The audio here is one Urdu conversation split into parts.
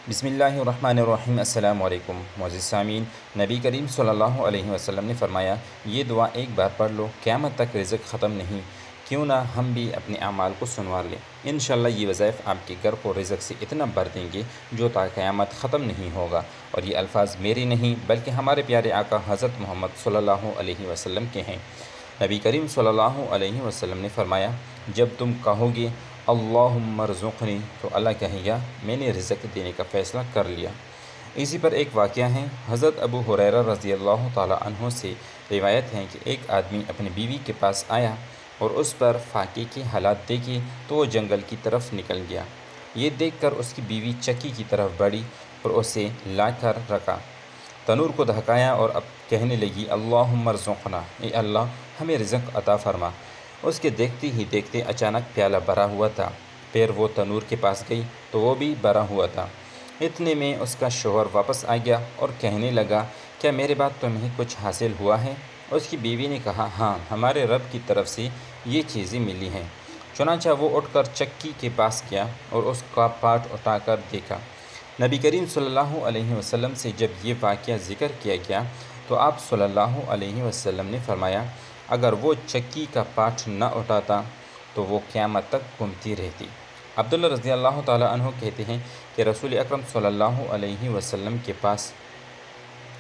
بسم اللہ الرحمن الرحیم۔ السلام علیکم معزز سامعین، نبی کریم صلی اللہ علیہ وسلم نے فرمایا، یہ دعا ایک بار پڑھ لو، قیامت تک رزق ختم نہیں۔ کیوں نہ ہم بھی اپنے اعمال کو سنوار لیں۔ انشاءاللہ یہ وظائف آپ کے گھر کو رزق سے اتنا بھر دیں گے جو تا قیامت ختم نہیں ہوگا۔ اور یہ الفاظ میرے نہیں بلکہ ہمارے پیارے آقا حضرت محمد صلی اللہ علیہ وسلم کے ہیں۔ نبی کریم صلی اللہ علیہ وسلم نے فرمایا، جب تم کہو گے اللہم ارزقنی تو اللہ کہے گا میں نے رزق دینے کا فیصلہ کر لیا۔ اسی پر ایک واقعہ ہے، حضرت ابو ہریرہ رضی اللہ تعالیٰ عنہ سے روایت ہے کہ ایک آدمی اپنی بیوی کے پاس آیا اور اس پر فاقے کے حالات دیکھے تو وہ جنگل کی طرف نکل گیا۔ یہ دیکھ کر اس کی بیوی چکی کی طرف بڑھی اور اسے لا کر رکھا، تنور کو دھکایا اور اب کہنے لگی اللہم ارزقنا، اے اللہ ہمیں رزق عطا فرما۔ اس کے دیکھتے ہی دیکھتے اچانک پیالہ بھرا ہوا تھا، پھر وہ تنور کے پاس گئی تو وہ بھی بھرا ہوا تھا۔ اتنے میں اس کا شوہر واپس آ گیا اور کہنے لگا، کیا میرے بعد تمہیں کچھ حاصل ہوا ہے؟ اس کی بیوی نے کہا، ہاں ہمارے رب کی طرف سے یہ چیزیں ملی ہیں۔ چنانچہ وہ اٹھ کر چکی کے پاس گیا اور اس کا پاٹ اٹھا کر دیکھا۔ نبی کریم صلی اللہ علیہ وسلم سے جب یہ واقعہ ذکر کیا گیا تو آپ صلی اللہ علیہ وسلم نے فرمایا، اگر وہ چکی کا پاٹ نہ اٹھاتا تو وہ قیامت تک گھومتی رہتی۔ عبداللہ رضی اللہ تعالیٰ عنہ کہتے ہیں کہ رسول اکرم صلی اللہ علیہ وسلم کے پاس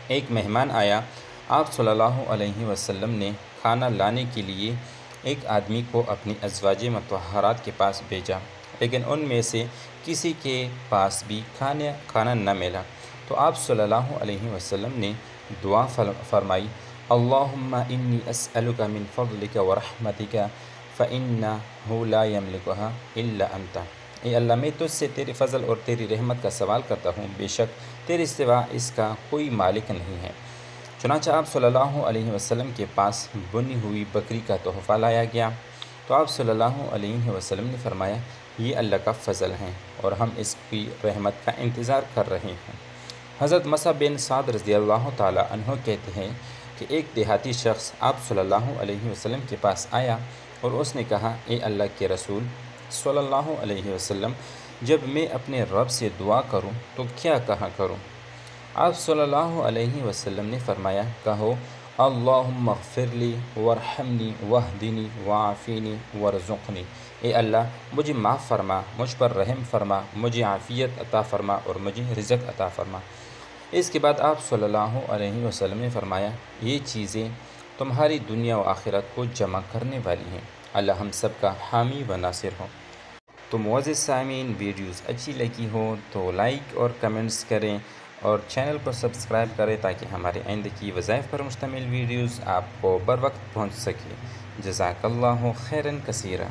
ایک مہمان آیا۔ آپ صلی اللہ علیہ وسلم نے کھانا لانے کے لیے ایک آدمی کو اپنی ازواج مطہرات کے پاس بھیجا، لیکن ان میں سے کسی کے پاس بھی کھانا نہ ملا تو آپ صلی اللہ علیہ وسلم نے دعا فرمائی، اللہم انی اسألک من فضلک ورحمتک فإنہ لا یملکھا الا انت۔ اے اللہ میں تجھ سے تیرے فضل اور تیری رحمت کا سوال کرتا ہوں، بے شک تیرے سوا اس کا کوئی مالک نہیں ہے۔ چنانچہ آپ صلی اللہ علیہ وسلم کے پاس بنی ہوئی بکری کا تحفہ لایا گیا تو آپ صلی اللہ علیہ وسلم نے فرمایا، یہ اللہ کا فضل ہے اور ہم اس کی رحمت کا انتظار کر رہے ہیں۔ حضرت مصعب بن سعد رضی اللہ تعالیٰ عنہ کہتے ہیں کہ ایک دیہاتی شخص آپ صلی اللہ علیہ وسلم کے پاس آیا اور اس نے کہا، اے اللہ کے رسول صلی اللہ علیہ وسلم، جب میں اپنے رب سے دعا کروں تو کیا کہا کروں؟ آپ صلی اللہ علیہ وسلم نے فرمایا، کہو اللہم اغفر لی وارحمنی واہدنی وعافینی وارزقنی۔ اے اللہ مجھے معاف فرما، مجھ پر رحم فرما، مجھے عافیت عطا فرما اور مجھے رزق عطا فرما۔ اس کے بعد آپ صلی اللہ علیہ وسلم نے فرمایا، یہ چیزیں تمہاری دنیا و آخرت کو جمع کرنے والی ہیں۔ اللہ ہم سب کا حامی و ناصر ہو۔ تو معزز سامعین، ویڈیوز اچھی لگی ہو تو لائک اور کمنٹس کریں اور چینل کو سبسکرائب کریں تاکہ ہمارے آئندہ کی وظائف پر مشتمل ویڈیوز آپ کو بر وقت پہنچ سکے۔ جزاک اللہ خیراً کثیرا۔